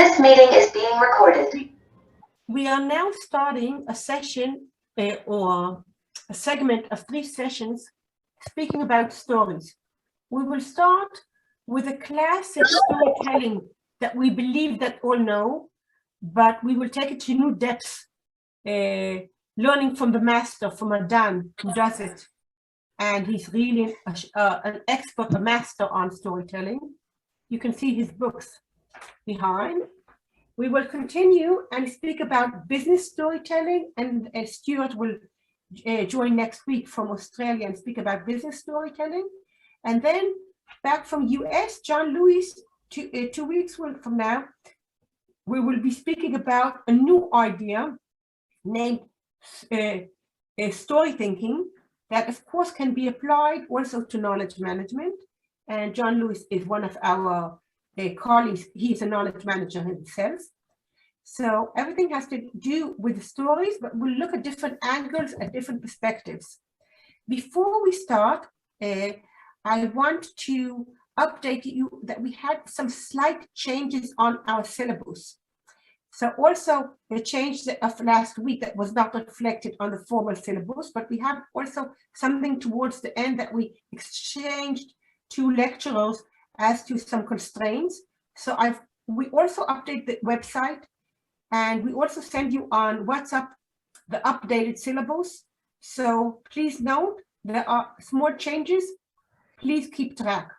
This meeting is being recorded. We are now starting a session or a segment of 3 sessions speaking about stories. We will start with a classic storytelling that we believe that all know, but we will take it to new depths, learning from the master, from Madan, who does it. And he's really an expert, a master on storytelling. You can see his books behind. We will continue and speak about business storytelling, and Stuart will join next week from Australia and speak about business storytelling. And then back from US, John Lewis, 2 weeks from now, we will be speaking about a new idea named story thinking that of course can be applied also to knowledge management. And John Lewis is one of our colleagues. He's a knowledge manager himself. So everything has to do with the stories, but we'll look at different angles and different perspectives. Before we start, I want to update you that we had some slight changes on our syllabus. So also the change of last week that was not reflected on the formal syllabus, but we have also something towards the end that we exchanged 2 lecturers as to some constraints. So we also update the website, and we also send you on WhatsApp the updated syllabus. So please note there are small changes. Please keep track.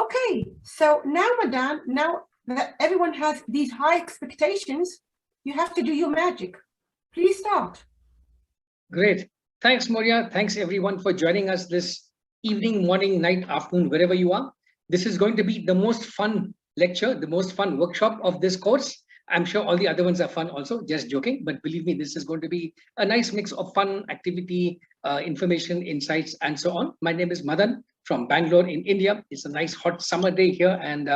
Okay, so now, Madan, now that everyone has these high expectations, you have to do your magic. Please start. Great. Thanks, Moria. Thanks, everyone, for joining us this evening, morning, night, afternoon, wherever you are. This is going to be the most fun lecture, the most fun workshop of this course. I'm sure all the other ones are fun also, just joking. But believe me, this is going to be a nice mix of fun, activity, information, insights, and so on. My name is Madan from Bangalore in India. It's a nice hot summer day here, and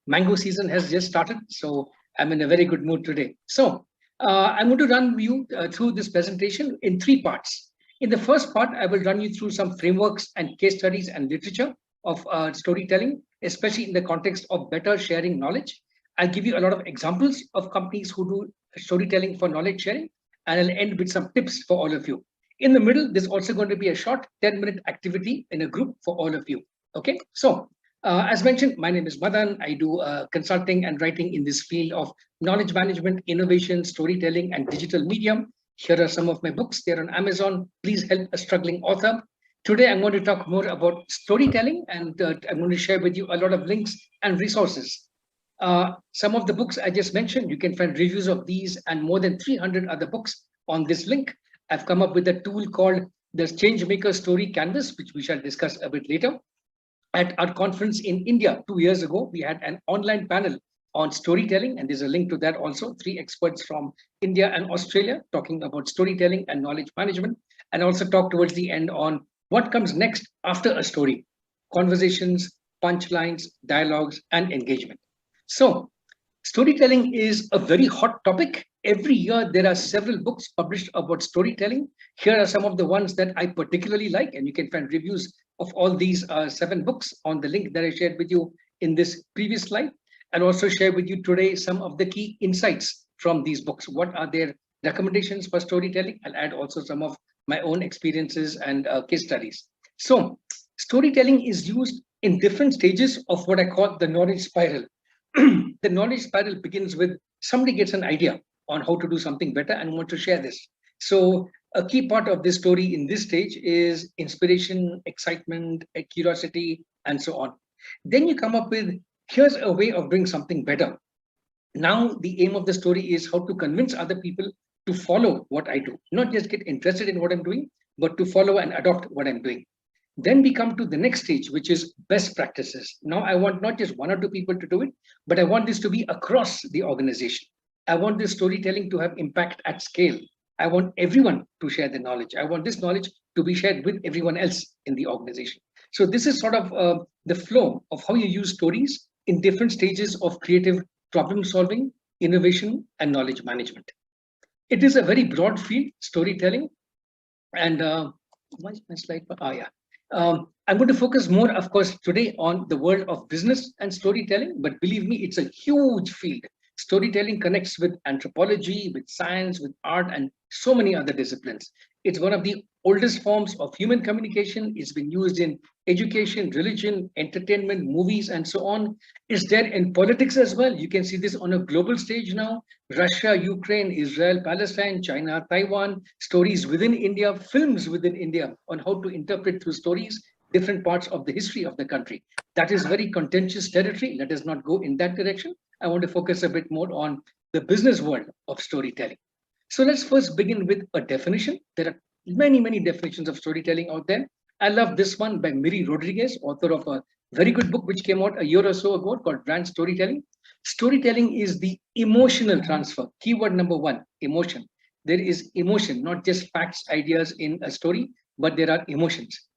mango season has just started. So I'm in a very good mood today. So I'm going to run you through this presentation in 3 parts. In the first part, I will run you through some frameworks and case studies and literature of storytelling, especially in the context of better sharing knowledge. I'll give you a lot of examples of companies who do storytelling for knowledge sharing, and I'll end with some tips for all of you. In the middle, there's also going to be a short 10-minute activity in a group for all of you. Okay, so as mentioned, my name is Madan. I do consulting and writing in this field of knowledge management, innovation, storytelling, and digital media. Here are some of my books. They're on Amazon. Please help a struggling author. Today, I'm going to talk more about storytelling, and I'm going to share with you a lot of links and resources. Some of the books I just mentioned, you can find reviews of these and more than 300 other books on this link. I've come up with a tool called the Changemaker Story Canvas, which we shall discuss a bit later. At our conference in India 2 years ago, we had an online panel on storytelling, and there's a link to that also. 3 experts from India and Australia talking about storytelling and knowledge management, and also talk towards the end on what comes next after a story: conversations, punchlines, dialogues, and engagement. So storytelling is a very hot topic. Every year, there are several books published about storytelling. Here are some of the ones that I particularly like, and you can find reviews of all these 7 books on the link that I shared with you in this previous slide. I'll also share with you today some of the key insights from these books. What are their recommendations for storytelling? I'll add also some of my own experiences and case studies. So storytelling is used in different stages of what I call the knowledge spiral. The knowledge spiral begins with somebody gets an idea on how to do something better and want to share this. So a key part of this story in this stage is inspiration, excitement, curiosity, and so on. Then you come up with, here's a way of doing something better. Now the aim of the story is how to convince other people to follow what I do, not just get interested in what I'm doing, but to follow and adopt what I'm doing. Then we come to the next stage, which is best practices. Now I want not just 1 or 2 people to do it, but I want this to be across the organization. I want this storytelling to have impact at scale. I want everyone to share the knowledge. I want this knowledge to be shared with everyone else in the organization. So this is sort of the flow of how you use stories in different stages of creative problem solving, innovation, and knowledge management. It is a very broad field, storytelling. And what's my slide? I'm going to focus more, of course, today on the world of business and storytelling, but believe me, it's a huge field. Storytelling connects with anthropology, with science, with art, and so many other disciplines. It's one of the oldest forms of human communication. It's been used in education, religion, entertainment, movies, and so on. It's there in politics as well. You can see this on a global stage now. Russia, Ukraine, Israel, Palestine, China, Taiwan, stories within India, films within India on how to interpret through stories different parts of the history of the country. That is very contentious territory. Let us not go in that direction. I want to focus a bit more on the business world of storytelling. So let's first begin with a definition. There are many, many definitions of storytelling out there. I love this one by Miri Rodriguez, author of a very good book which came out a year or so ago called Brand Storytelling. Storytelling is the emotional transfer. Keyword number one, emotion. There is emotion, not just facts, ideas in a story, but there are emotions.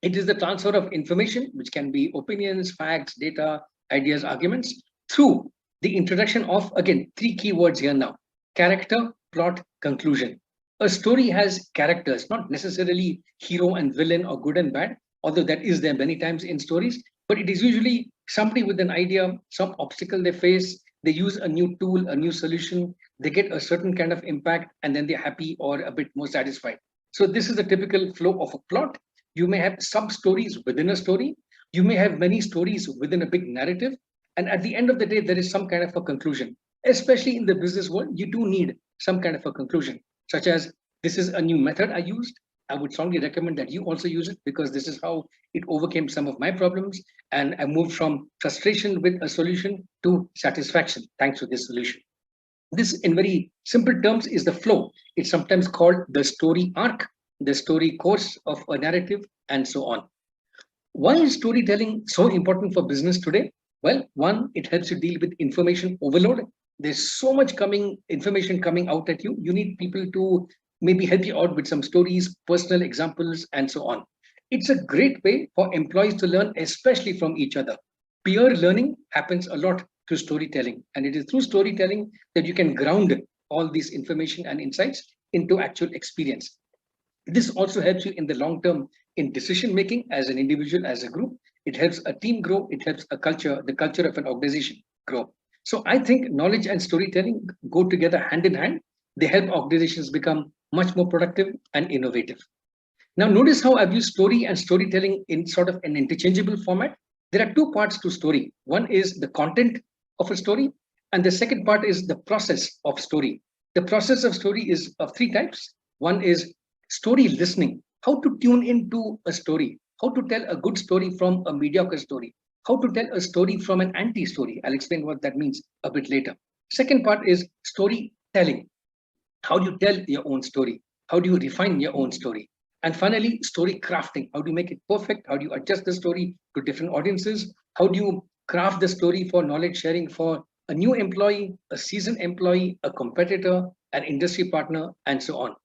It is the transfer of information, which can be opinions, facts, data, ideas, arguments, through the introduction of, again, three keywords here now: character, plot, conclusion. A story has characters, not necessarily hero and villain or good and bad, although that is there many times in stories, but it is usually somebody with an idea, some obstacle they face, they use a new tool, a new solution, they get a certain kind of impact, and then they're happy or a bit more satisfied. So this is the typical flow of a plot. You may have sub stories within a story. You may have many stories within a big narrative. And at the end of the day, there is some kind of a conclusion. Especially in the business world, you do need some kind of a conclusion, such as this is a new method I used. I would strongly recommend that you also use it because this is how it overcame some of my problems. And I moved from frustration with a solution to satisfaction thanks to this solution. This, in very simple terms, is the flow. It's sometimes called the story arc, the story course of a narrative, and so on. Why is storytelling so important for business today? Well, one, it helps you deal with information overload. There's so much information coming out at you. You need people to maybe help you out with some stories, personal examples, and so on. It's a great way for employees to learn, especially from each other. Peer learning happens a lot through storytelling, and it is through storytelling that you can ground all these information and insights into actual experience. This also helps you in the long term in decision making as an individual, as a group. It helps a team grow. It helps a culture, the culture of an organization grow. So I think knowledge and storytelling go together hand in hand. They help organizations become much more productive and innovative. Now, notice how I've used story and storytelling in sort of an interchangeable format. There are two parts to story. One is the content of a story, and the second part is the process of story. The process of story is of three types. One is story listening, how to tune into a story, how to tell a good story from a mediocre story, how to tell a story from an anti-story. I'll explain what that means a bit later. Second part is storytelling. How do you tell your own story? How do you refine your own story? And finally, story crafting. How do you make it perfect? How do you adjust the story to different audiences? How do you craft the story for knowledge sharing for a new employee, a seasoned employee, a competitor, an industry partner, and so on?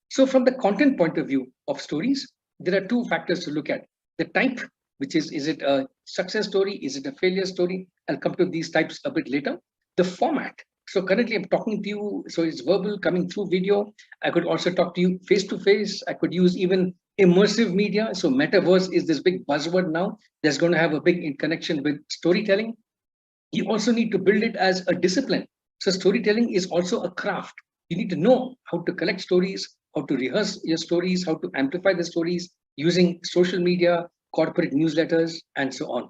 So from the content point of view of stories, there are two factors to look at. The type, which is it a success story? Is it a failure story? I'll come to these types a bit later. The format. So currently I'm talking to you, so it's verbal coming through video. I could also talk to you face to face. I could use even immersive media. So metaverse is this big buzzword now. That's going to have a big connection with storytelling. You also need to build it as a discipline. So storytelling is also a craft. You need to know how to collect stories, how to rehearse your stories, how to amplify the stories using social media, corporate newsletters, and so on.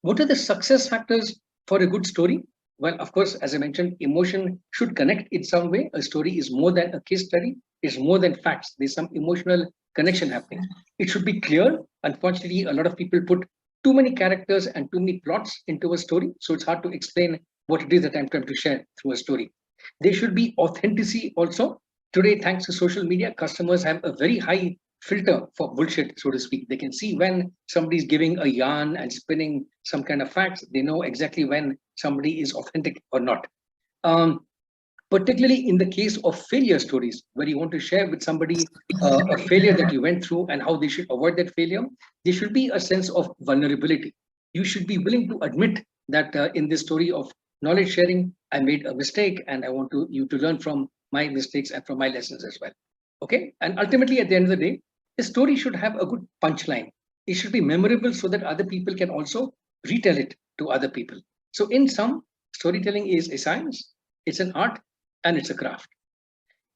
What are the success factors for a good story? Well, of course, as I mentioned, emotion should connect in some way. A story is more than a case study. It's more than facts. There's some emotional connection happening. It should be clear. Unfortunately, a lot of people put too many characters and too many plots into a story. So it's hard to explain what it is that I'm trying to share through a story. There should be authenticity also. Today, thanks to social media, customers have a very high filter for bullshit, so to speak. They can see when somebody's giving a yarn and spinning some kind of facts. They know exactly when somebody is authentic or not. Particularly in the case of failure stories, where you want to share with somebody a failure that you went through and how they should avoid that failure, there should be a sense of vulnerability. You should be willing to admit that in this story of knowledge sharing, I made a mistake and I want you to learn from my mistakes and from my lessons as well. Okay. And ultimately, at the end of the day, the story should have a good punchline. It should be memorable so that other people can also retell it to other people. So in sum, storytelling is a science, it's an art, and it's a craft.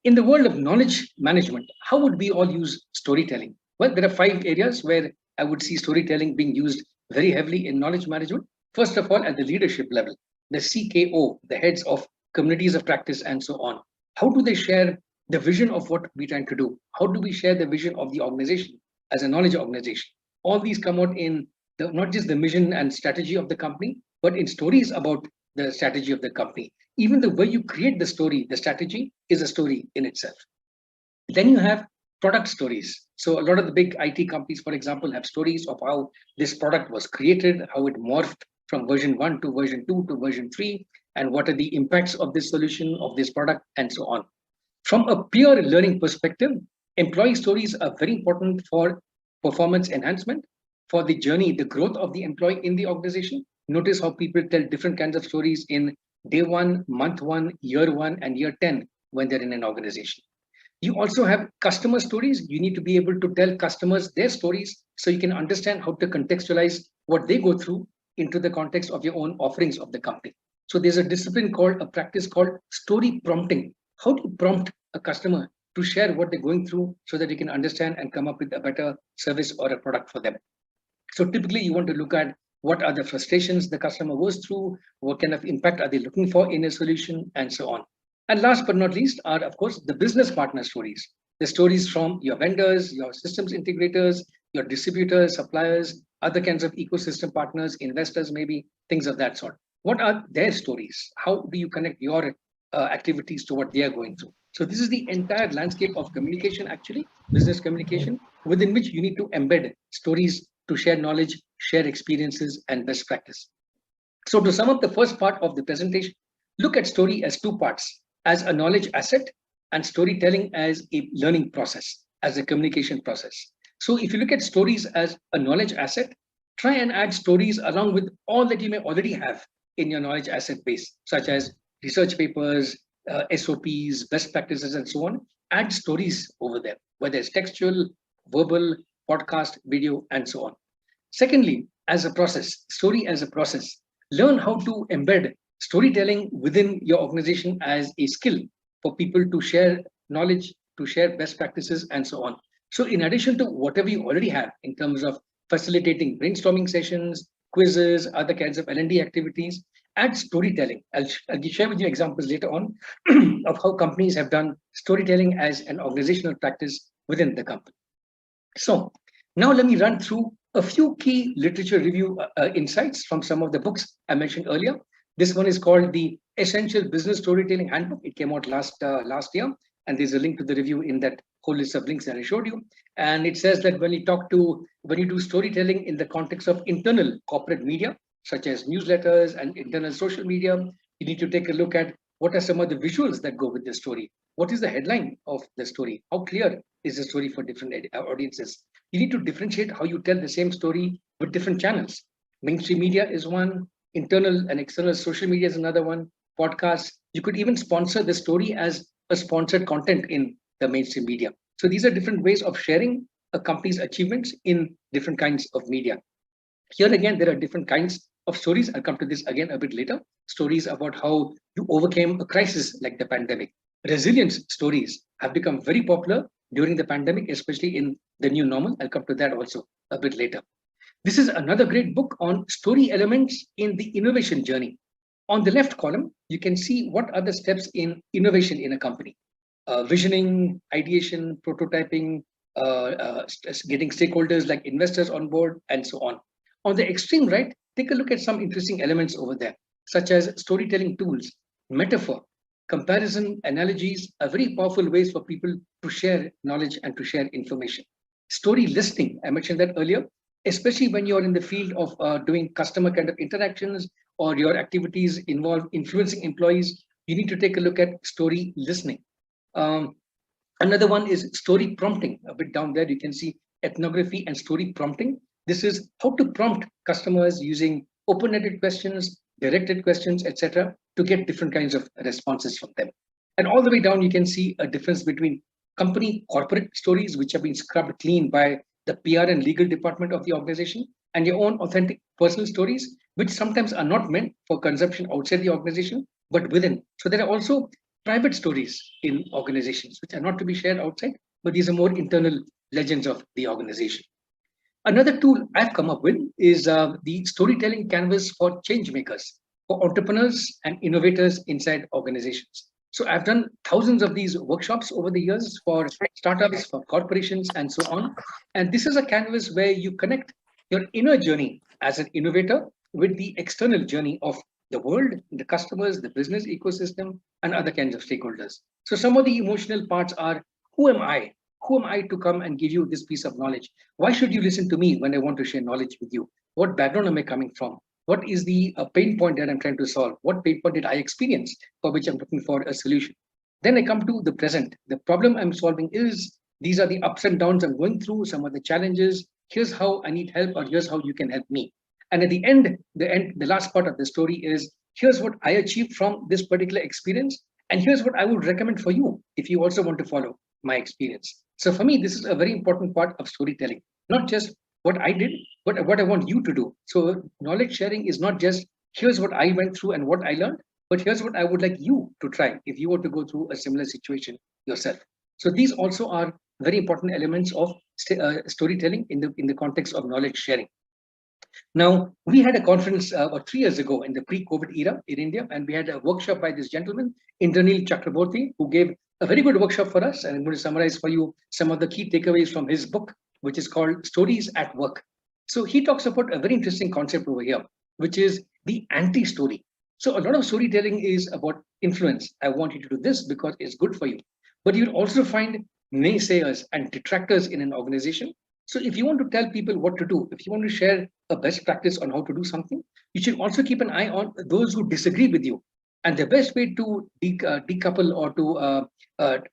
In the world of knowledge management, how would we all use storytelling? Well, there are 5 areas where I would see storytelling being used very heavily in knowledge management. First of all, at the leadership level, the CKO, the heads of communities of practice and so on. How do they share the vision of what we're trying to do? How do we share the vision of the organization as a knowledge organization? All these come out in not just the mission and strategy of the company, but in stories about the strategy of the company. Even the way you create the story, the strategy is a story in itself. Then you have product stories. So a lot of the big IT companies, for example, have stories of how this product was created, how it morphed from version 1 to version 2 to version 3, and what are the impacts of this solution, of this product, and so on. From a pure learning perspective, employee stories are very important for performance enhancement, for the journey, the growth of the employee in the organization. Notice how people tell different kinds of stories in day 1, month 1, year 1, and year 10 when they're in an organization. You also have customer stories. You need to be able to tell customers their stories so you can understand how to contextualize what they go through into the context of your own offerings of the company. So there's a discipline called, a practice called story prompting. How to prompt a customer to share what they're going through so that you can understand and come up with a better service or a product for them. So typically you want to look at what are the frustrations the customer goes through, what kind of impact are they looking for in a solution, and so on. And last but not least are, of course, the business partner stories. The stories from your vendors, your systems integrators, your distributors, suppliers, other kinds of ecosystem partners, investors, maybe things of that sort. What are their stories? How do you connect your activities to what they are going through? So this is the entire landscape of communication, actually, business communication, within which you need to embed stories to share knowledge, share experiences, and best practice. So to sum up the first part of the presentation, look at story as 2 parts, as a knowledge asset and storytelling as a learning process, as a communication process. So if you look at stories as a knowledge asset, try and add stories along with all that you may already have in your knowledge asset base, such as research papers, SOPs, best practices, and so on. Add stories over there, whether it's textual, verbal, podcast, video, and so on. Secondly, as a process, story as a process, learn how to embed storytelling within your organization as a skill for people to share knowledge, to share best practices, and so on. So in addition to whatever you already have in terms of facilitating brainstorming sessions, quizzes, other kinds of L&D activities, add storytelling. I'll share with you examples later on of how companies have done storytelling as an organizational practice within the company. So now let me run through a few key literature review insights from some of the books I mentioned earlier. This one is called the Essential Business Storytelling Handbook. It came out last year, and there's a link to the review in that whole list of links that I showed you. And it says that when you do storytelling in the context of internal corporate media, such as newsletters and internal social media, you need to take a look at what are some of the visuals that go with the story. What is the headline of the story? How clear is the story for different audiences? You need to differentiate how you tell the same story with different channels. Mainstream media is one, internal and external social media is another one, podcasts. You could even sponsor the story as a sponsored content in the mainstream media. So these are different ways of sharing a company's achievements in different kinds of media. Here again, there are different kinds of stories. I'll come to this again a bit later. Stories about how you overcame a crisis like the pandemic. Resilience stories have become very popular during the pandemic, especially in the new normal. I'll come to that also a bit later. This is another great book on story elements in the innovation journey. On the left column, you can see what are the steps in innovation in a company. Visioning, ideation, prototyping, getting stakeholders like investors on board, and so on. On the extreme right, take a look at some interesting elements over there, such as storytelling tools, metaphor, comparison, analogies are very powerful ways for people to share knowledge and to share information. Story listening, I mentioned that earlier, especially when you're in the field of doing customer kind of interactions or your activities involve influencing employees, you need to take a look at story listening. Another one is story prompting. A bit down there, you can see ethnography and story prompting. This is how to prompt customers using open-ended questions, directed questions, etc., to get different kinds of responses from them. And all the way down, you can see a difference between company corporate stories, which have been scrubbed clean by the PR and legal department of the organization, and your own authentic personal stories, which sometimes are not meant for consumption outside the organization, but within. So there are also private stories in organizations, which are not to be shared outside, but these are more internal legends of the organization. Another tool I've come up with is the storytelling canvas for change makers, for entrepreneurs and innovators inside organizations. So I've done thousands of these workshops over the years for startups, for corporations, and so on. And this is a canvas where you connect your inner journey as an innovator with the external journey of the world, the customers, the business ecosystem, and other kinds of stakeholders. So some of the emotional parts are, who am I? Who am I to come and give you this piece of knowledge? Why should you listen to me when I want to share knowledge with you? What background am I coming from? What is the pain point that I'm trying to solve? What pain point did I experience for which I'm looking for a solution? Then I come to the present. The problem I'm solving is, these are the ups and downs I'm going through, some of the challenges. Here's how I need help, or here's how you can help me. And at the end, the last part of the story is, here's what I achieved from this particular experience, and here's what I would recommend for you if you also want to follow my experience. So for me, this is a very important part of storytelling, not just what I did, but what I want you to do. So knowledge sharing is not just, here's what I went through and what I learned, but here's what I would like you to try if you were to go through a similar situation yourself. So these also are very important elements of storytelling in the context of knowledge sharing. Now, we had a conference 3 years ago in the pre-COVID era in India, and we had a workshop by this gentleman, Indranil Chakraborty, who gave a very good workshop for us. And I'm going to summarize for you some of the key takeaways from his book, which is called Stories at Work. So he talks about a very interesting concept over here, which is the anti-story. So a lot of storytelling is about influence. I want you to do this because it's good for you. But you'll also find naysayers and detractors in an organization. So if you want to tell people what to do, if you want to share a best practice on how to do something, you should also keep an eye on those who disagree with you. And the best way to decouple or to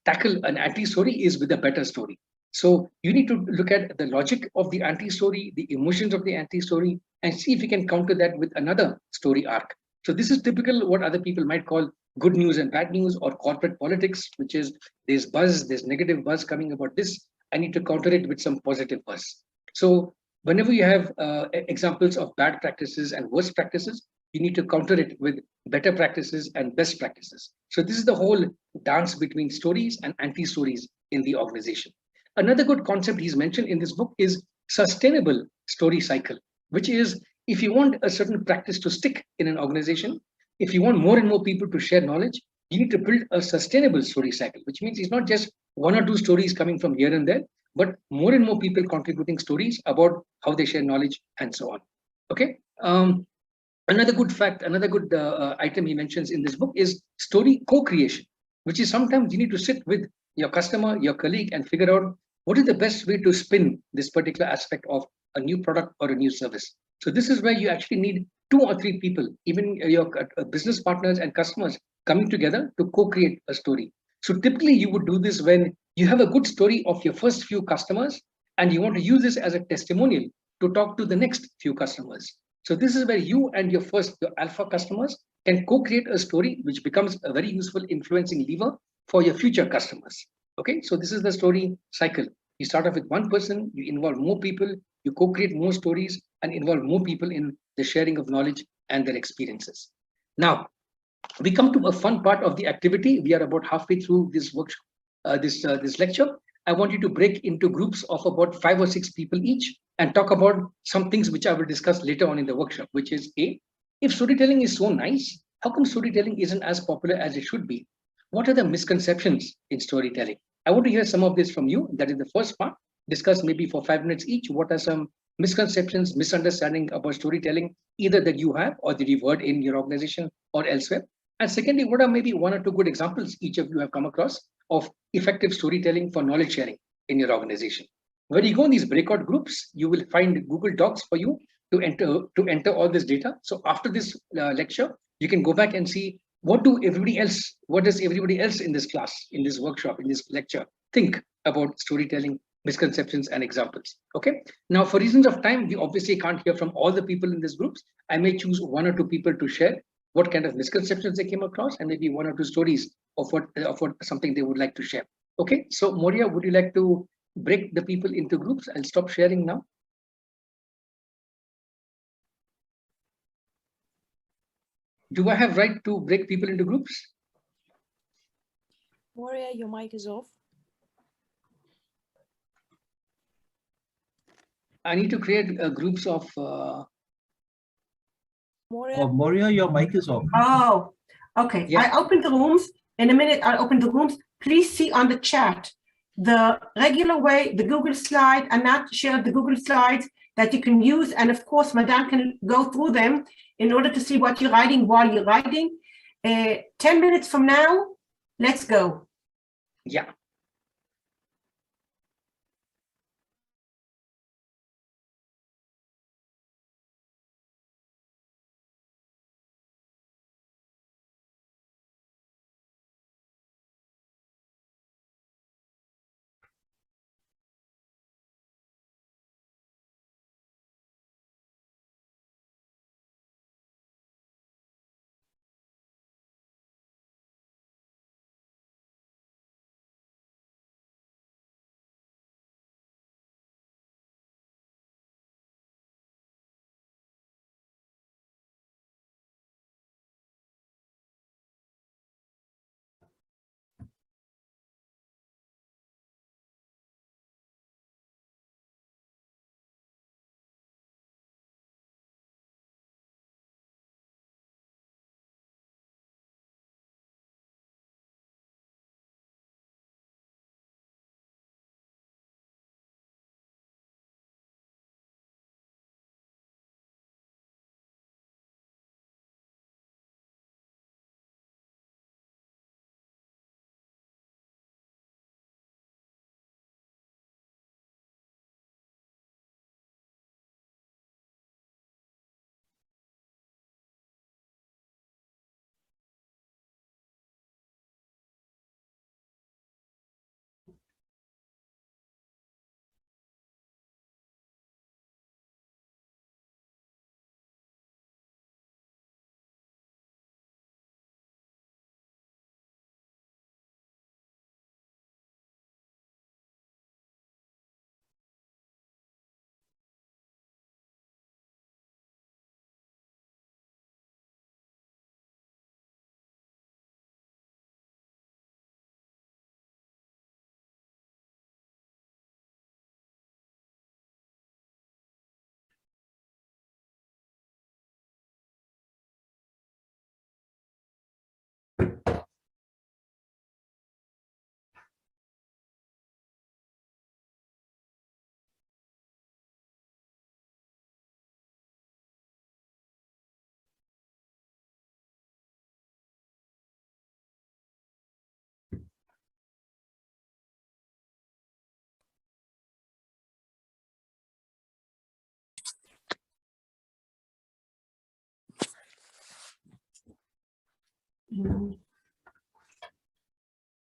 tackle an anti-story is with a better story. So you need to look at the logic of the anti-story, the emotions of the anti-story, and see if you can counter that with another story arc. So this is typical what other people might call good news and bad news, or corporate politics, which is there's buzz, there's negative buzz coming about this. I need to counter it with some positive buzz. So whenever you have examples of bad practices and worst practices, you need to counter it with better practices and best practices. So this is the whole dance between stories and anti-stories in the organization. Another good concept he's mentioned in this book is sustainable story cycle, which is, if you want a certain practice to stick in an organization, if you want more and more people to share knowledge, you need to build a sustainable story cycle, which means it's not just one or two stories coming from here and there, but more and more people contributing stories about how they share knowledge and so on. Okay. Another good fact, another good item he mentions in this book is story co-creation, which is sometimes you need to sit with your customer, your colleague, and figure out what is the best way to spin this particular aspect of a new product or a new service. So this is where you actually need 2 or 3 people, even your business partners and customers, coming together to co-create a story. So typically you would do this when you have a good story of your first few customers, and you want to use this as a testimonial to talk to the next few customers. So this is where you and your alpha customers can co-create a story, which becomes a very useful influencing lever for your future customers. Okay, so this is the story cycle. You start off with one person, you involve more people, you co-create more stories, and involve more people in the sharing of knowledge and their experiences. Now, we come to a fun part of the activity. We are about halfway through this workshop, this lecture. I want you to break into groups of about 5 or 6 people each and talk about some things which I will discuss later on in the workshop, which is A, if storytelling is so nice, how come storytelling isn't as popular as it should be? What are the misconceptions in storytelling? I want to hear some of this from you. That is the first part. Discuss maybe for 5 minutes each. What are some misconceptions, misunderstanding about storytelling, either that you have or that you've heard in your organization or elsewhere? And secondly, what are maybe 1 or 2 good examples each of you have come across of effective storytelling for knowledge sharing in your organization? When you go in these breakout groups, you will find Google Docs for you to enter all this data. So after this lecture, you can go back and see what does everybody else in this class, in this workshop, in this lecture think about storytelling, misconceptions, and examples. Okay. Now, for reasons of time, we obviously can't hear from all the people in these groups. I may choose 1 or 2 people to share what kind of misconceptions they came across, and maybe 1 or 2 stories of what something they would like to share. Okay. So Moria, would you like to break the people into groups. I'll stop sharing now. Do I have right to break people into groups? Moria, your mic is off. I need to create groups of. Moria, Oh, Moria, your mic is off. Oh, okay. Yeah. I opened the rooms. In a minute, I'll open the rooms. Please see on the chat the regular way, the Google slide. Anat shared the Google slides that you can use. And of course, Madame can go through them in order to see what you're writing while you're writing. 10 minutes from now, let's go. Yeah.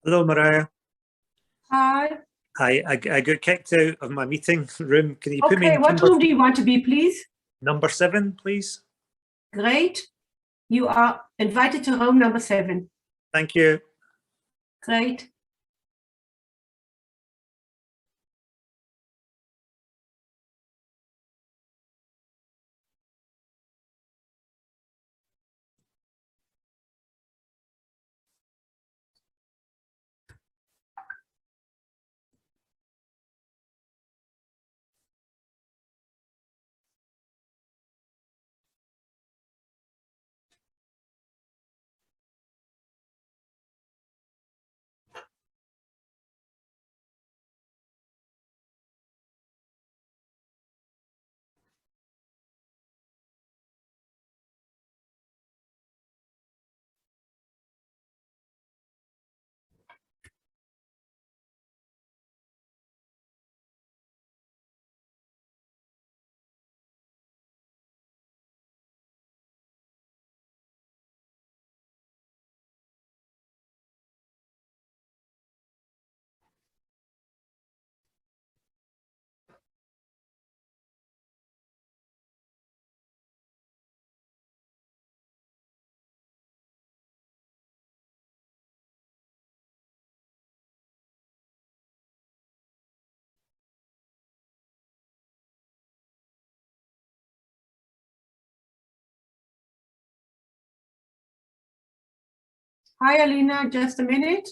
Hello, Mariah. Hi. Hi, I got kicked out of my meeting room. Can you put me Okay, in what room do you want to be, please? number 7, please? Great. You are invited to room number 7. Thank you. Great. Hi, Alina, just a minute.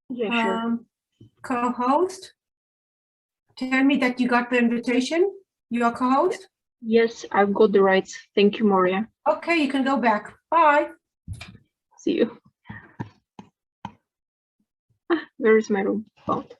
Yeah, sure. Co-host, tell me that you got the invitation. You are co-host? Yes, I've got the rights. Thank you, Moria. Okay, you can go back. Bye. See you. Where is my room? Found.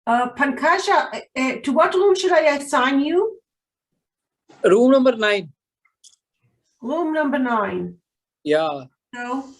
Pankaj, to what room should I assign you? Room number 9. Room number 9. Yeah. So,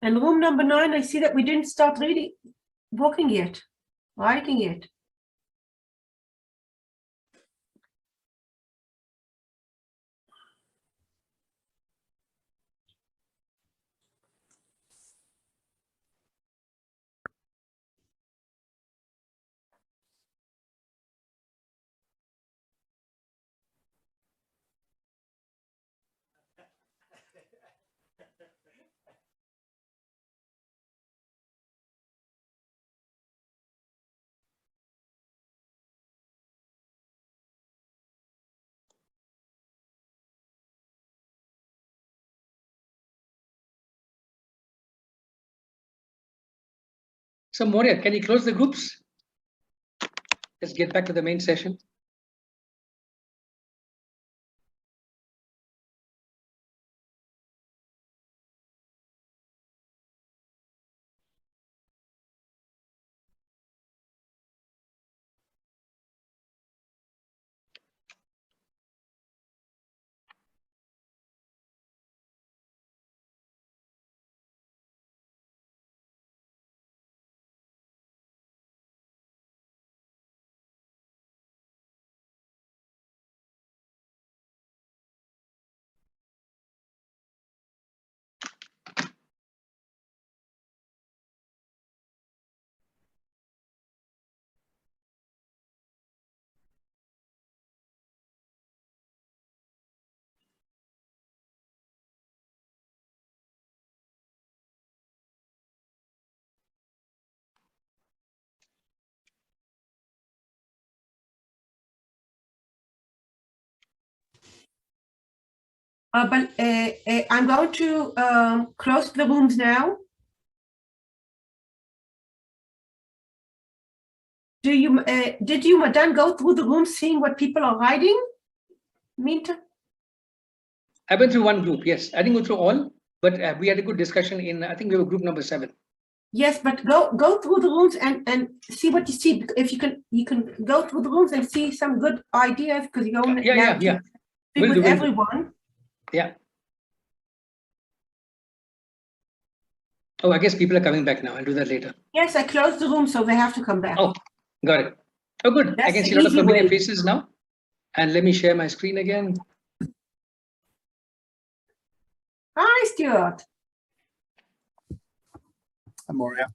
and room number 9, I see that we didn't start reading, writing yet. So Moria, can you close the groups? Let's get back to the main session. I'm going to close the rooms now. Did you, Madan, go through the room seeing what people are writing? Meantime? I went through one group, yes. I didn't go through all, but we had a good discussion in, I think we were group number 7. Yes, but go through the rooms and see what you see. If you can go through the rooms and see some good ideas, because you're going Yeah. speak Will with do. everyone. Yeah. Oh, I guess people are coming back now. I'll do that later. Yes, I closed the room, so they have to come back. Oh, got it. Oh, good. I That's can the see a lot of easy familiar way. faces now. And let me share my screen again. Hi, Stuart. Hi, Moria.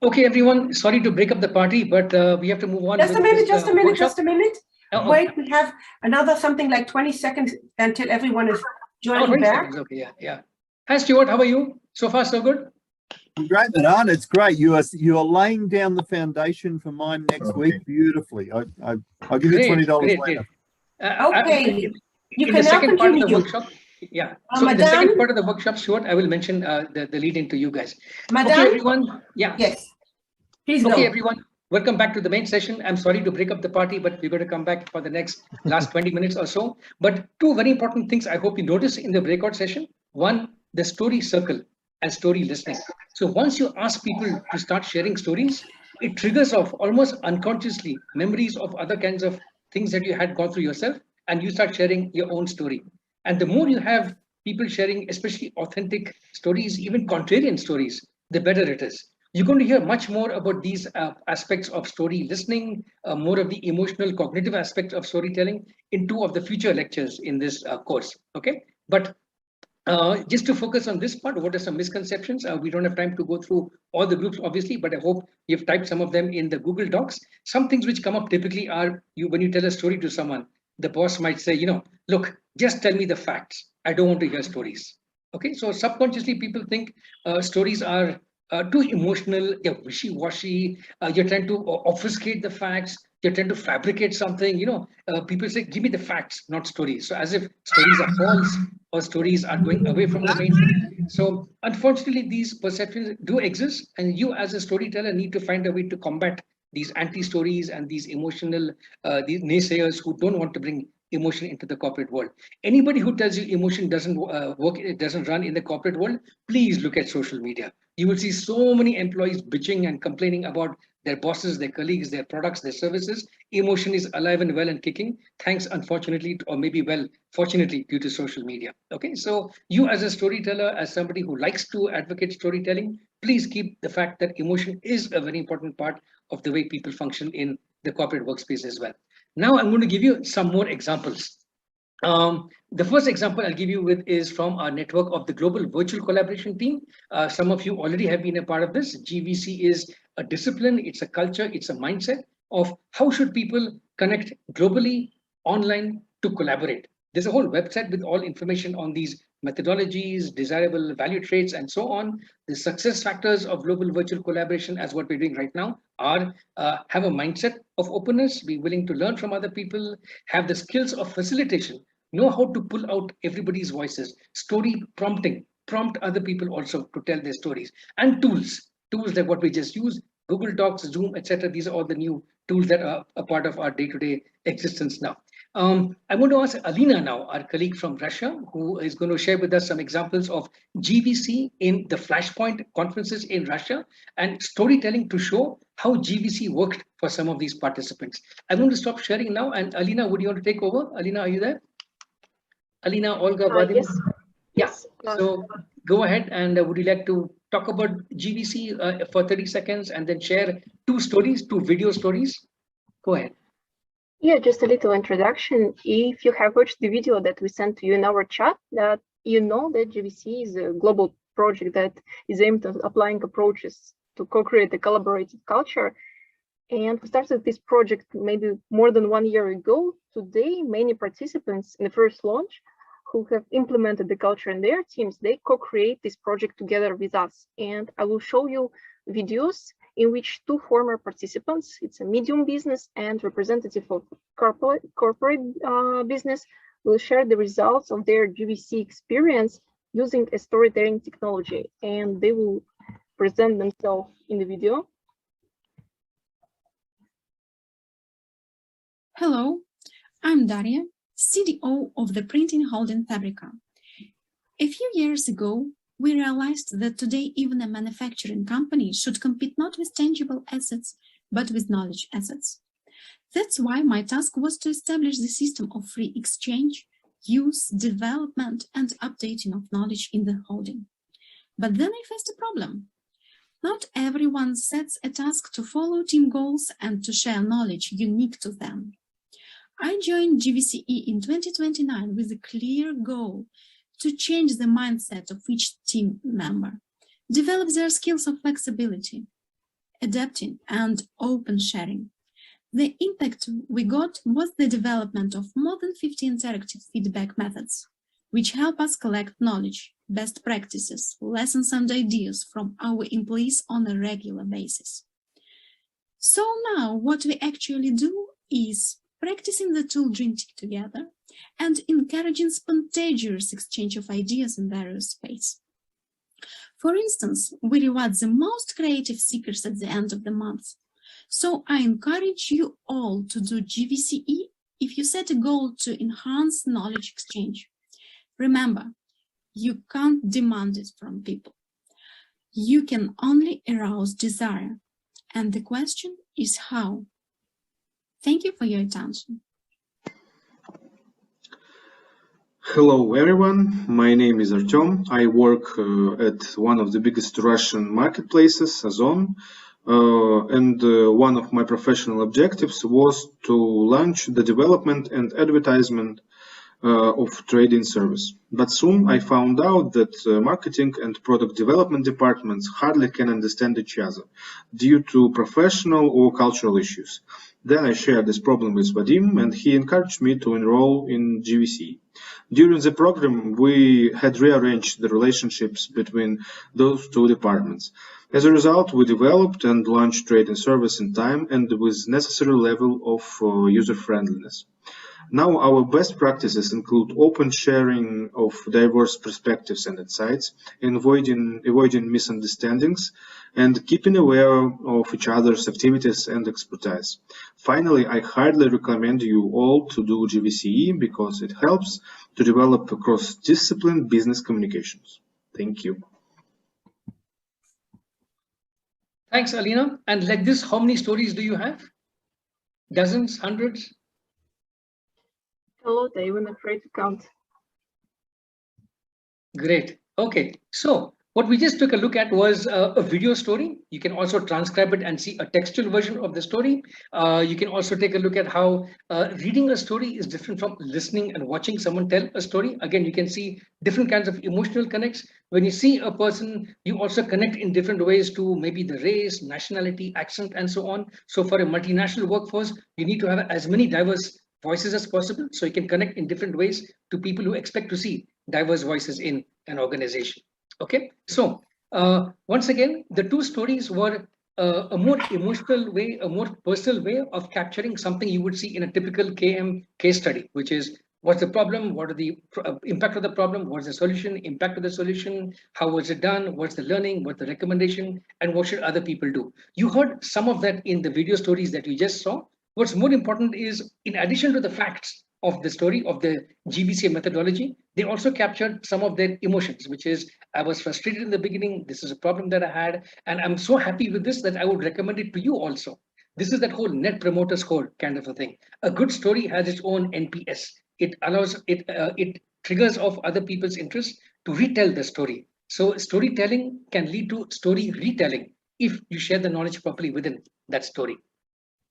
Okay, everyone. Sorry to break up the party, but we have to move on. Just a with minute, this, just a minute, workshop. just a minute. Oh, Wait, we have another something like 20 seconds until everyone is joining 20 back. seconds. Okay, yeah. Hi, Stuart. How are you? So far, so good. Great, Madan. It's great. You are laying down the foundation for mine next week beautifully. I'll give you $20 later. Okay, you in can the now second part of the continue. workshop, yeah. So in the Madan? second part of the workshop, Stuart, I will mention the lead into you guys. Madan? Okay, everyone. Yeah. Yes. Please go. Okay, everyone. Welcome back to the main session. I'm sorry to break up the party, but we're going to come back for the next last 20 minutes or so. But two very important things I hope you notice in the breakout session. One, the story circle and story listening. So once you ask people to start sharing stories, it triggers off almost unconsciously memories of other kinds of things that you had gone through yourself, and you start sharing your own story. And the more you have people sharing, especially authentic stories, even contrarian stories, the better it is. You're going to hear much more about these aspects of story listening, more of the emotional cognitive aspects of storytelling in 2 of the future lectures in this course. Okay, but just to focus on this part, what are some misconceptions? We don't have time to go through all the groups, obviously, but I hope you've typed some of them in the Google Docs. Some things which come up typically are when you tell a story to someone, the boss might say, look, just tell me the facts. I don't want to hear stories. Okay, so subconsciously people think stories are too emotional, you're wishy-washy, you're trying to obfuscate the facts, you're trying to fabricate something, people say, give me the facts, not stories. So as if stories are false or stories are going away from the main thing. So unfortunately, these perceptions do exist, and you as a storyteller need to find a way to combat these anti-stories and these emotional, these naysayers who don't want to bring emotion into the corporate world. Anybody who tells you emotion doesn't work, it doesn't run in the corporate world, please look at social media. You will see so many employees bitching and complaining about their bosses, their colleagues, their products, their services. Emotion is alive and well and kicking, thanks, unfortunately, or maybe well, fortunately, due to social media. Okay, so you as a storyteller, as somebody who likes to advocate storytelling, please keep the fact that emotion is a very important part of the way people function in the corporate workspace as well. Now I'm going to give you some more examples. The first example I'll give you with is from our network of the Global Virtual Collaboration Team. Some of you already have been a part of this. GVC is a discipline, it's a culture, it's a mindset of how should people connect globally, online to collaborate. There's a whole website with all information on these methodologies, desirable value traits, and so on. The success factors of global virtual collaboration, as what we're doing right now, are have a mindset of openness, be willing to learn from other people, have the skills of facilitation, know how to pull out everybody's voices, story prompting, prompt other people also to tell their stories. And tools like what we just used, Google Docs, Zoom, etc. These are all the new tools that are a part of our day-to-day existence now. I'm going to ask Alina now, our colleague from Russia, who is going to share with us some examples of GVC in the Flashpoint conferences in Russia and storytelling to show how GVC worked for some of these participants. I'm going to stop sharing now. And Alina, would you want to take over? Alina, are you there? Alina, Olga, Vadim? Yes. Yeah. Yes. So go ahead, and would you like to talk about GVC for 30 seconds and then share two video stories? Go ahead. Yeah, just a little introduction. If you have watched the video that we sent to you in our chat, that you know that GVC is a global project that is aimed at applying approaches to co-create a collaborative culture. And we started this project maybe more than 1 year ago. Today, many participants in the first launch who have implemented the culture in their teams, they co-create this project together with us. And I will show you videos in which two former participants, it's a medium business and representative of corporate business, will share the results of their GVC experience using a storytelling technology, and they will present themselves in the video. Hello, I'm Daria, CDO of the printing holding Fabrica. A few years ago, we realized that today even a manufacturing company should compete not with tangible assets, but with knowledge assets. That's why my task was to establish the system of free exchange, use, development, and updating of knowledge in the holding. But then I faced a problem. Not everyone sets a task to follow team goals and to share knowledge unique to them. I joined GVCE in 2029 with a clear goal to change the mindset of each team member, develop their skills of flexibility, adapting, and open sharing. The impact we got was the development of more than 50 interactive feedback methods, which help us collect knowledge, best practices, lessons, and ideas from our employees on a regular basis. So now what we actually do is practicing the tool Drintic together and encouraging spontaneous exchange of ideas in various spaces. For instance, we reward the most creative seekers at the end of the month. So I encourage you all to do GVCE if you set a goal to enhance knowledge exchange. Remember, you can't demand it from people. You can only arouse desire. And the question is how. Thank you for your attention. Hello everyone, my name is Artem. I work at one of the biggest Russian marketplaces, Ozon, and one of my professional objectives was to launch the development and advertisement of trading service. But soon I found out that marketing and product development departments hardly can understand each other due to professional or cultural issues. Then I shared this problem with Vadim, and he encouraged me to enroll in GVC. During the program, we had rearranged the relationships between those two departments. As a result, we developed and launched trading service in time and with necessary level of user-friendliness. Now, our best practices include open sharing of diverse perspectives and insights, avoiding misunderstandings, and keeping aware of each other's activities and expertise. Finally, I highly recommend you all to do GVCE because it helps to develop cross-discipline business communications. Thank you. Thanks, Alina. And like this, how many stories do you have? Dozens, hundreds? A lot, I'm even afraid to count. Great. Okay. So what we just took a look at was a video story. You can also transcribe it and see a textual version of the story. You can also take a look at how reading a story is different from listening and watching someone tell a story. Again, you can see different kinds of emotional connects. When you see a person, you also connect in different ways to maybe the race, nationality, accent, and so on. So for a multinational workforce, you need to have as many diverse voices as possible, so you can connect in different ways to people who expect to see diverse voices in an organization. Okay, so once again, the two stories were a more emotional way, a more personal way of capturing something you would see in a typical KM case study, which is What's the problem? What are the impact of the problem? What's the solution? Impact of the solution? How was it done? What's the learning? What's the recommendation? And what should other people do? You heard some of that in the video stories that you just saw. What's more important is, in addition to the facts of the story of the GBCA methodology, they also captured some of their emotions, which is, I was frustrated in the beginning. This is a problem that I had, and I'm so happy with this that I would recommend it to you also. This is that whole net promoter score kind of a thing. A good story has its own NPS. It allows it triggers off other people's interest to retell the story. So storytelling can lead to story retelling if you share the knowledge properly within that story.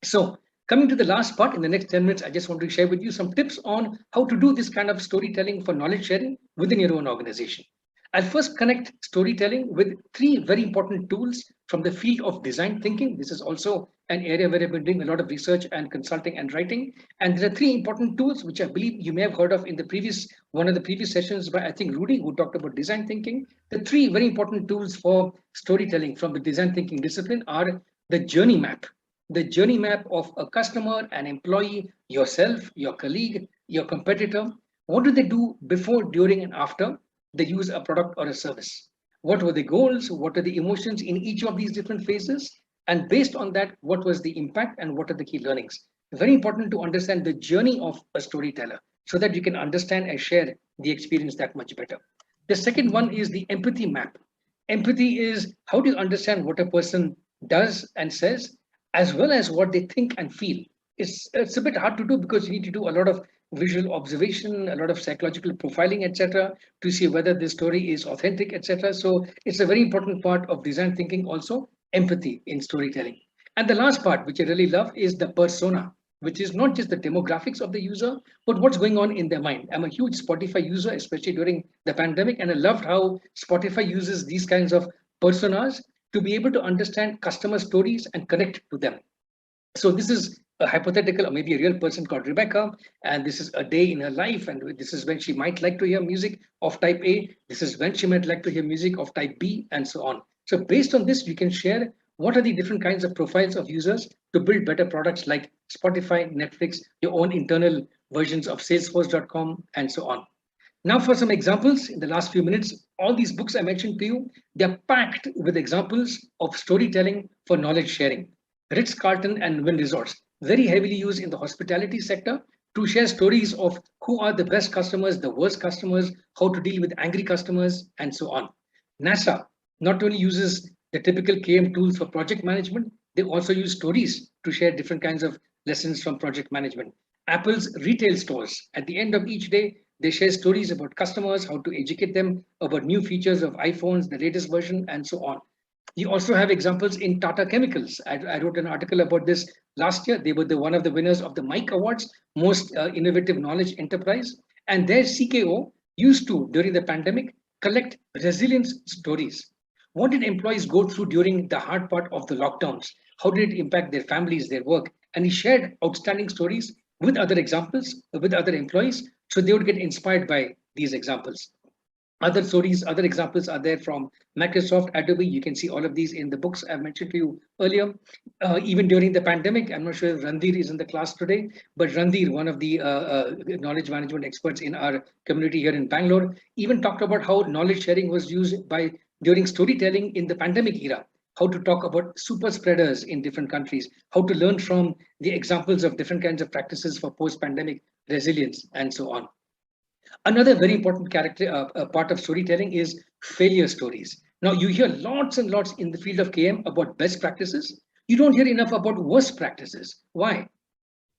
So coming to the last part, in the next 10 minutes, I just want to share with you some tips on how to do this kind of storytelling for knowledge sharing within your own organization. I'll first connect storytelling with 3 very important tools from the field of design thinking. This is also an area where I've been doing a lot of research and consulting and writing. And there are 3 important tools which I believe you may have heard of in the one of the previous sessions by, I think, Rudy, who talked about design thinking. The 3 very important tools for storytelling from the design thinking discipline are the journey map. The journey map of a customer, an employee, yourself, your colleague, your competitor. What do they do before, during, and after they use a product or a service? What were the goals? What are the emotions in each of these different phases? And based on that, what was the impact and what are the key learnings? Very important to understand the journey of a storyteller so that you can understand and share the experience that much better. The second one is the empathy map. Empathy is how do you understand what a person does and says, as well as what they think and feel. It's a bit hard to do because you need to do a lot of visual observation, a lot of psychological profiling, etc., to see whether the story is authentic, etc. So it's a very important part of design thinking also, empathy in storytelling. And the last part, which I really love, is the persona, which is not just the demographics of the user, but what's going on in their mind. I'm a huge Spotify user, especially during the pandemic, and I loved how Spotify uses these kinds of personas to be able to understand customer stories and connect to them. So this is a hypothetical or maybe a real person called Rebecca, and this is a day in her life, and this is when she might like to hear music of type A, this is when she might like to hear music of type B, and so on. So based on this, we can share what are the different kinds of profiles of users to build better products like Spotify, Netflix, your own internal versions of Salesforce.com, and so on. Now for some examples in the last few minutes, all these books I mentioned to you, they're packed with examples of storytelling for knowledge sharing. Ritz-Carlton and Wynn Resorts, very heavily used in the hospitality sector to share stories of who are the best customers, the worst customers, how to deal with angry customers, and so on. NASA not only uses the typical KM tools for project management, they also use stories to share different kinds of lessons from project management. Apple's retail stores, at the end of each day, they share stories about customers, how to educate them about new features of iPhones, the latest version, and so on. You also have examples in Tata Chemicals. I wrote an article about this last year. They were one of the winners of the Mike Awards, Most Innovative Knowledge Enterprise. And their CKO used to, during the pandemic, collect resilience stories. What did employees go through during the hard part of the lockdowns? How did it impact their families, their work? And he shared outstanding stories with other examples, with other employees, so they would get inspired by these examples. Other stories, other examples are there from Microsoft, Adobe. You can see all of these in the books I mentioned to you earlier. Even during the pandemic, I'm not sure if Randhir is in the class today, but Randhir, one of the knowledge management experts in our community here in Bangalore, even talked about how knowledge sharing was used during storytelling in the pandemic era. How to talk about super spreaders in different countries, how to learn from the examples of different kinds of practices for post-pandemic resilience, and so on. Another very important part of storytelling is failure stories. Now, you hear lots and lots in the field of KM about best practices. You don't hear enough about worst practices. Why?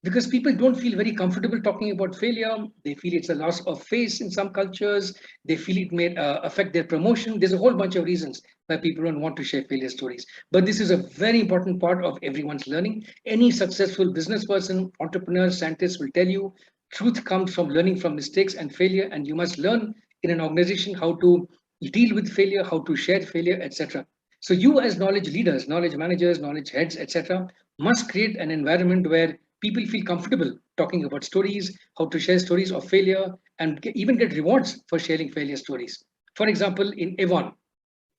Because people don't feel very comfortable talking about failure. They feel it's a loss of face in some cultures. They feel it may affect their promotion. There's a whole bunch of reasons why people don't want to share failure stories. But this is a very important part of everyone's learning. Any successful business person, entrepreneur, scientist will tell you truth comes from learning from mistakes and failure. And you must learn in an organization how to deal with failure, how to share failure, etc. So you as knowledge leaders, knowledge managers, knowledge heads, etc., must create an environment where people feel comfortable talking about stories, how to share stories of failure, and even get rewards for sharing failure stories. For example, in Avon,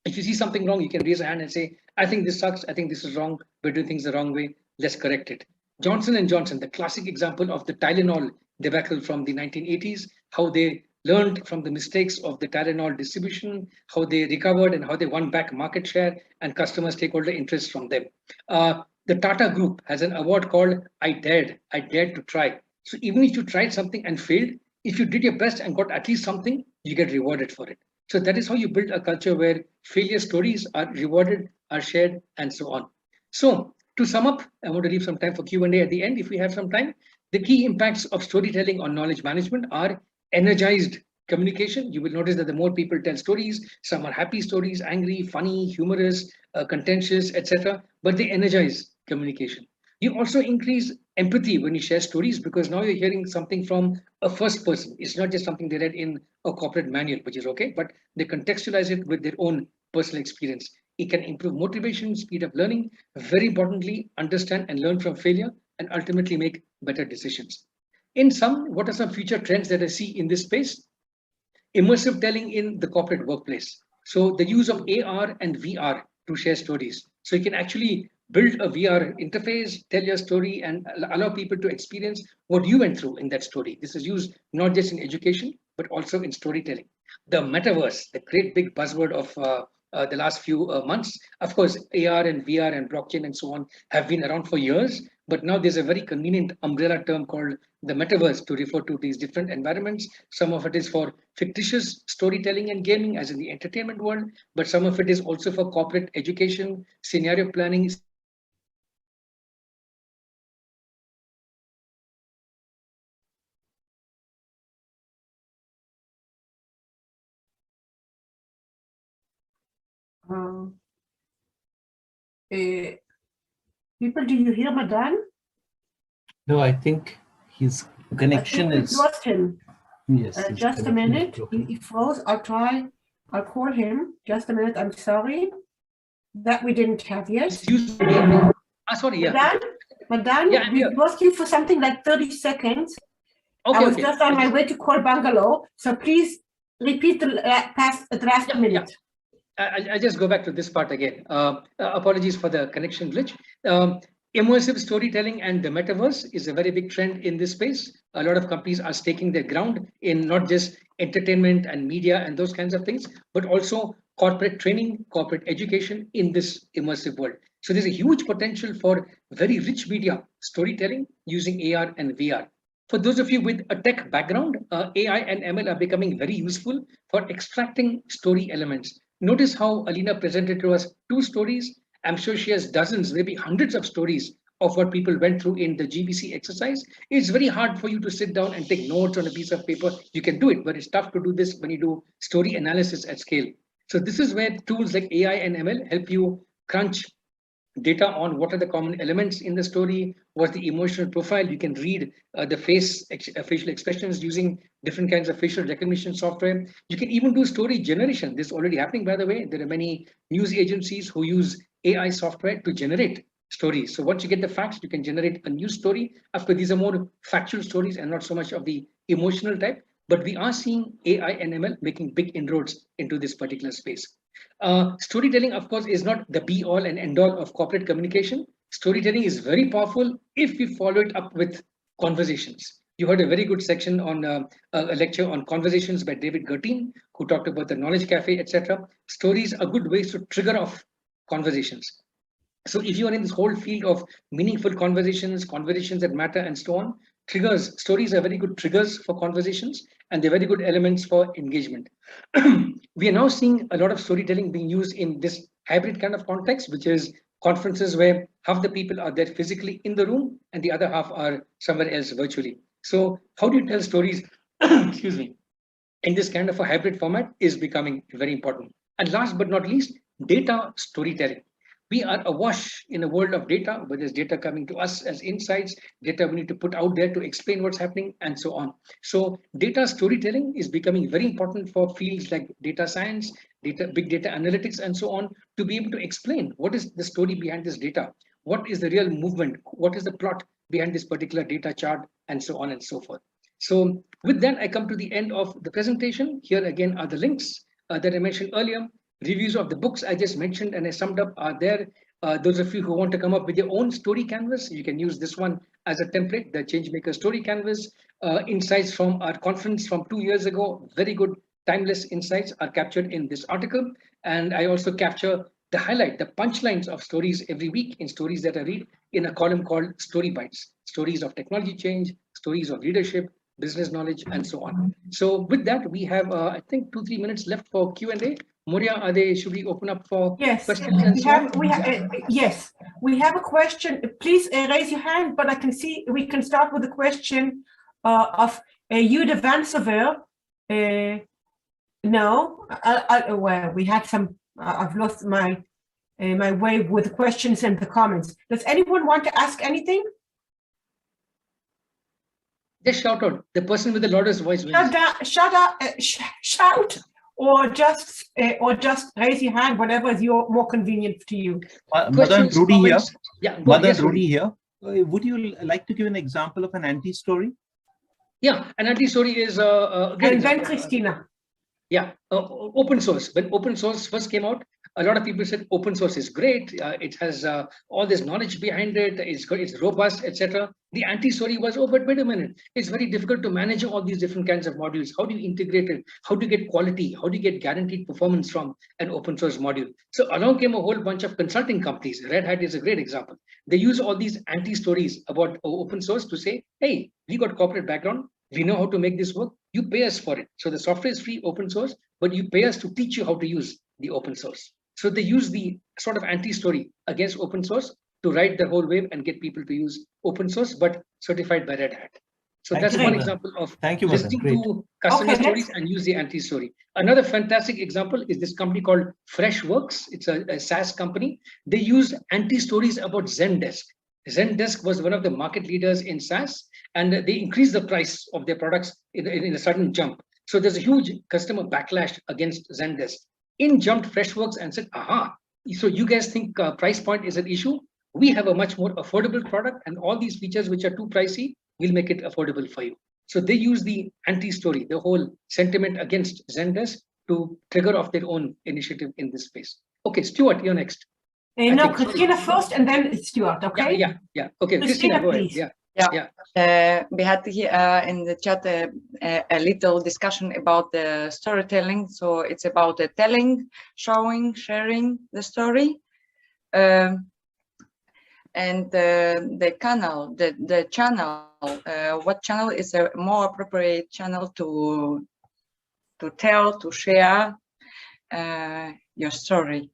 if you see something wrong, you can raise a hand and say, I think this sucks, I think this is wrong, we're doing things the wrong way, let's correct it. Johnson & Johnson, the classic example of the Tylenol debacle from the 1980s, how they learned from the mistakes of the Tylenol distribution, how they recovered and how they won back market share and customer stakeholder interest from them. The Tata Group has an award called I Dared to Try. So even if you tried something and failed, if you did your best and got at least something, you get rewarded for it. So that is how you build a culture where failure stories are rewarded, are shared, and so on. So to sum up, I want to leave some time for Q&A at the end if we have some time. The key impacts of storytelling on knowledge management are energized communication. You will notice that the more people tell stories, some are happy stories, angry, funny, humorous, contentious, etc., but they energize communication. You also increase empathy when you share stories because now you're hearing something from a first person. It's not just something they read in a corporate manual, which is okay, but they contextualize it with their own personal experience. It can improve motivation, speed up learning, very importantly, understand and learn from failure, and ultimately make better decisions. In sum, what are some future trends that I see in this space? Immersive telling in the corporate workplace. So the use of AR and VR to share stories. So you can actually build a VR interface, tell your story, and allow people to experience what you went through in that story. This is used not just in education, but also in storytelling. The metaverse, the great big buzzword of the last few months. Of course, AR and VR and blockchain and so on have been around for years, but now there's a very convenient umbrella term called the metaverse to refer to these different environments. Some of it is for fictitious storytelling and gaming, as in the entertainment world, but some of it is also for corporate education, scenario planning. People, do you hear Madan? No, I think his connection I think is. we lost him. Yes. Just a minute. He froze. I'll call him. Just a minute. I'm sorry. That we didn't have yet. Sorry, yeah. Madan, Yeah, we lost you for something like 30 seconds. Okay, I was just on my way to call Bangalore. So please repeat the last minute. I'll just go back to this part again. Apologies for the connection glitch. Immersive storytelling and the metaverse is a very big trend in this space. A lot of companies are staking their ground in not just entertainment and media and those kinds of things, but also corporate training, corporate education in this immersive world. So there's a huge potential for very rich media storytelling using AR and VR. For those of you with a tech background, AI and ML are becoming very useful for extracting story elements. Notice how Alina presented to us 2 stories. I'm sure she has dozens, maybe hundreds of stories of what people went through in the GBC exercise. It's very hard for you to sit down and take notes on a piece of paper. You can do it, but it's tough to do this when you do story analysis at scale. So this is where tools like AI and ML help you crunch data on what are the common elements in the story, what's the emotional profile. You can read the facial expressions using different kinds of facial recognition software. You can even do story generation. This is already happening, by the way. There are many news agencies who use AI software to generate stories. So once you get the facts, you can generate a new story. Of course, these are more factual stories and not so much of the emotional type. But we are seeing AI and ML making big inroads into this particular space. Storytelling, of course, is not the be all and end all of corporate communication. Storytelling is very powerful if we follow it up with conversations. You heard a very good section on a lecture on conversations by David Gertin, who talked about the knowledge cafe, etc. Stories are good ways to trigger off conversations. So if you are in this whole field of meaningful conversations, conversations that matter, and so on, stories are very good triggers for conversations, and they're very good elements for engagement. We are now seeing a lot of storytelling being used in this hybrid kind of context, which is conferences where half the people are there physically in the room and the other half are somewhere else virtually. So how do you tell stories, excuse me, in this kind of a hybrid format is becoming very important. And last but not least, data storytelling. We are awash in a world of data, where there's data coming to us as insights, data we need to put out there to explain what's happening, and so on. So data storytelling is becoming very important for fields like data science, big data analytics, and so on, to be able to explain what is the story behind this data, what is the real movement, what is the plot behind this particular data chart, and so on and so forth. So with that, I come to the end of the presentation. Here again are the links that I mentioned earlier. Reviews of the books I just mentioned and I summed up are there. Those of you who want to come up with your own story canvas, you can use this one as a template, the Changemaker Story Canvas. Insights from our conference from 2 years ago, very good timeless insights are captured in this article. And I also capture the highlight, the punchlines of stories every week in stories that I read in a column called Story Bites, stories of technology change, stories of leadership, business knowledge, and so on. So with that, we have, I think, 2-3 minutes left for Q&A. Moria, should we open up for questions and so on? Yes, we have a question. Please raise your hand, but I can see we can start with the question of Jude Vansever. No, well, we had some, I've lost my my way with the questions and the comments. Does anyone want to ask anything? Just shout out. The person with the loudest voice wins. Shout, or just raise your hand, whatever is more convenient to you. Mother Rudy here. Yeah, Mother Rudy here. Would you like to give an example of an anti-story? Yeah, an anti-story is a great And then example. Christina. Yeah, open source. When open source first came out, a lot of people said open source is great. It has all this knowledge behind it. It's robust, etc. The anti-story was, oh, but wait a minute. It's very difficult to manage all these different kinds of modules. How do you integrate it? How do you get quality? How do you get guaranteed performance from an open source module? So along came a whole bunch of consulting companies. Red Hat is a great example. They use all these anti-stories about open source to say, hey, we got corporate background. We know how to make this work. You pay us for it. So the software is free, open source, but you pay us to teach you how to use the open source. So they use the sort of anti-story against open source to ride the whole wave and get people to use open source, but certified by Red Hat. So that's one example of listening to customer stories and use the anti-story. Another fantastic example is this company called Freshworks. It's a SaaS company. They use anti-stories about Zendesk. Zendesk was one of the market leaders in SaaS, and they increased the price of their products in a sudden jump. So there's a huge customer backlash against Zendesk. In jumped Freshworks and said, aha, so you guys think price point is an issue? We have a much more affordable product, and all these features which are too pricey, we'll make it affordable for you. So they use the anti-story, the whole sentiment against Zendesk to trigger off their own initiative in this space. Okay, Stuart, you're next. No, Christina first and then Stuart, okay? Yeah. Okay, Christina, go ahead. We had here in the chat a little discussion about the storytelling. So it's about the telling, showing, sharing the story. And the channel, what channel is a more appropriate channel to tell, to share your story?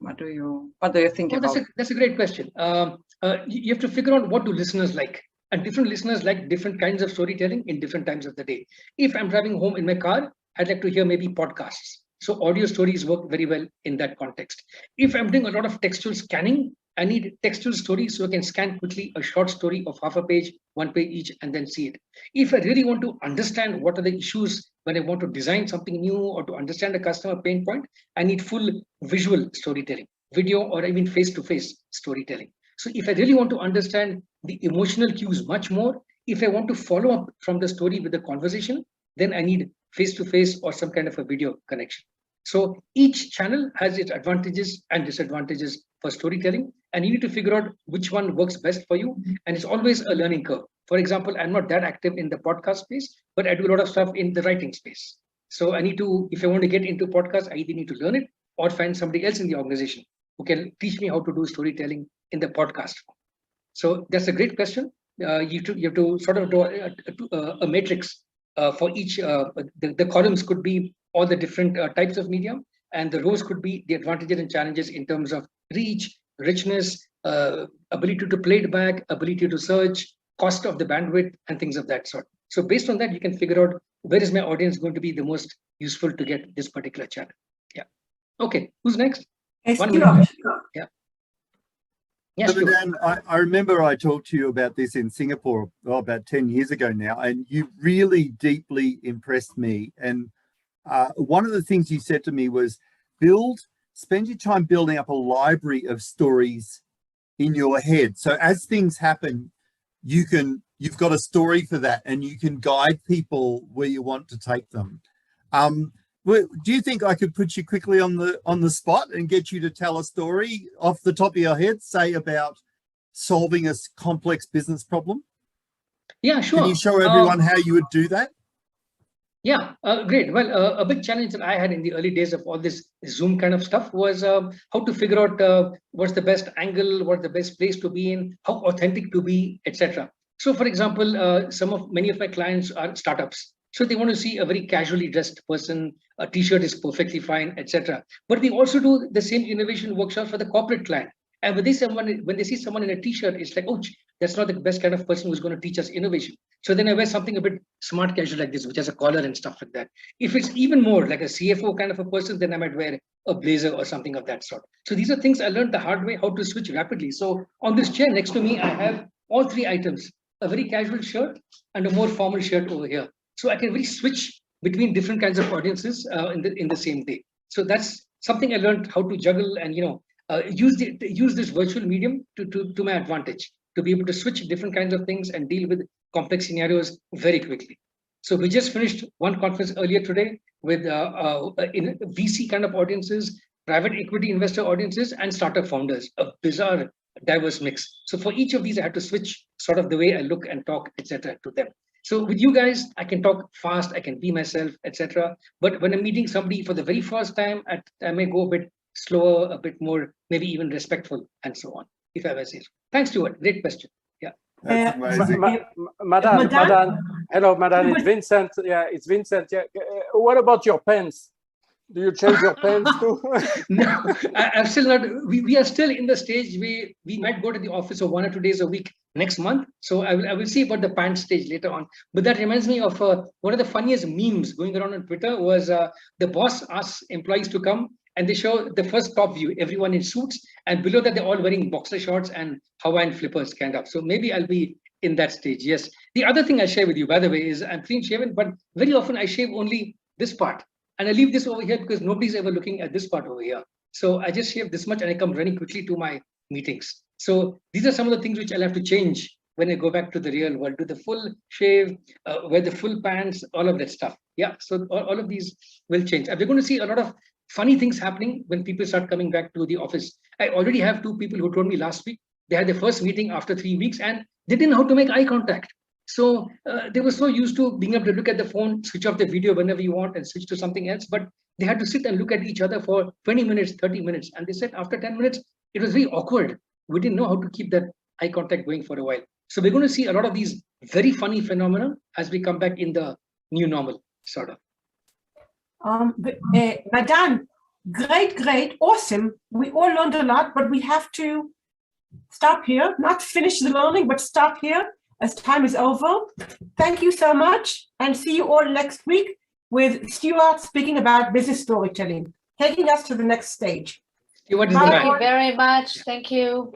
What do you think about? That's a great question. You have to figure out what do listeners like, and different listeners like different kinds of storytelling in different times of the day. If I'm driving home in my car, I'd like to hear maybe podcasts. So audio stories work very well in that context. If I'm doing a lot of textual scanning, I need textual stories so I can scan quickly a short story of half a page, 1 page each, and then see it. If I really want to understand what are the issues when I want to design something new or to understand a customer pain point, I need full visual storytelling, video or even face-to-face storytelling. So if I really want to understand the emotional cues much more, if I want to follow up from the story with a conversation, then I need face-to-face or some kind of a video connection. So each channel has its advantages and disadvantages for storytelling, and you need to figure out which one works best for you. And it's always a learning curve. For example, I'm not that active in the podcast space, but I do a lot of stuff in the writing space. So I need to, if I want to get into podcasts, I either need to learn it or find somebody else in the organization who can teach me how to do storytelling in the podcast. So that's a great question. You have to sort of do a matrix for each. The columns could be all the different types of media, and the rows could be the advantages and challenges in terms of reach, richness, ability to play it back, ability to search, cost of the bandwidth, and things of that sort. So based on that, you can figure out where is my audience going to be the most useful to get this particular channel. Yeah. Okay. Who's next? Yeah. Yes, so Dan, I remember I talked to you about this in Singapore about 10 years ago now, and you really deeply impressed me. And one of the things you said to me was, spend your time building up a library of stories in your head. So as things happen, you've got a story for that, and you can guide people where you want to take them. Do you think I could put you quickly on the spot and get you to tell a story off the top of your head, say about solving a complex business problem? Yeah, sure. Can you show everyone how you would do that? Yeah, great. Well, a big challenge that I had in the early days of all this Zoom kind of stuff was how to figure out what's the best angle, what's the best place to be in, how authentic to be, etc. So, for example, many of my clients are startups. So they want to see a very casually dressed person, a t-shirt is perfectly fine, etc. But we also do the same innovation workshops for the corporate client. And when they see someone in a t-shirt, it's like, oh, that's not the best kind of person who's going to teach us innovation. So then I wear something a bit smart casual like this, which has a collar and stuff like that. If it's even more like a CFO kind of a person, then I might wear a blazer or something of that sort. So these are things I learned the hard way, how to switch rapidly. So on this chair next to me, I have all three items, a very casual shirt and a more formal shirt over here. So I can really switch between different kinds of audiences in the same day. So that's something I learned how to juggle and use this virtual medium to my advantage, to be able to switch different kinds of things and deal with complex scenarios very quickly. So we just finished one conference earlier today with in VC kind of audiences, private equity investor audiences, and startup founders, a bizarre, diverse mix. So for each of these, I had to switch sort of the way I look and talk, etc. to them. So with you guys, I can talk fast, I can be myself, etc. But when I'm meeting somebody for the very first time, I may go a bit slower, a bit more, maybe even respectful, and so on, if I may say so. Thanks, Stuart. Great question. Yeah. That's amazing. Madan, hello, Madan. It's Vincent. Yeah, it's Vincent. Yeah. What about your pens? Do you change your pens too? No, I'm still not. We are still in the stage we might go to the office for 1 or 2 days a week next month. So I will see about the pants stage later on. But that reminds me of one of the funniest memes going around on Twitter was the boss asks employees to come and they show the first top view, everyone in suits, and below that they're all wearing boxer shorts and Hawaiian flippers kind of. So maybe I'll be in that stage. Yes. The other thing I share with you, by the way, is I'm clean shaven, but very often I shave only this part. And I leave this over here because nobody's ever looking at this part over here. So I just shave this much and I come running quickly to my meetings. So these are some of the things which I'll have to change when I go back to the real world, do the full shave, wear the full pants, all of that stuff. Yeah, so all of these will change. And we're going to see a lot of funny things happening when people start coming back to the office. I already have 2 people who told me last week, they had their first meeting after 3 weeks and they didn't know how to make eye contact. So they were so used to being able to look at the phone, switch off the video whenever you want and switch to something else. But they had to sit and look at each other for 20 minutes, 30 minutes. And they said after 10 minutes, it was very awkward. We didn't know how to keep that eye contact going for a while. So we're going to see a lot of these very funny phenomena as we come back in the new normal, sort of. Madan, great, awesome. We all learned a lot, but we have to stop here, not finish the learning, but stop here as time is over. Thank you so much and see you all next week with Stuart speaking about business storytelling, taking us to the next stage. Stuart is Bye. the Thank man. you very much. Thank you.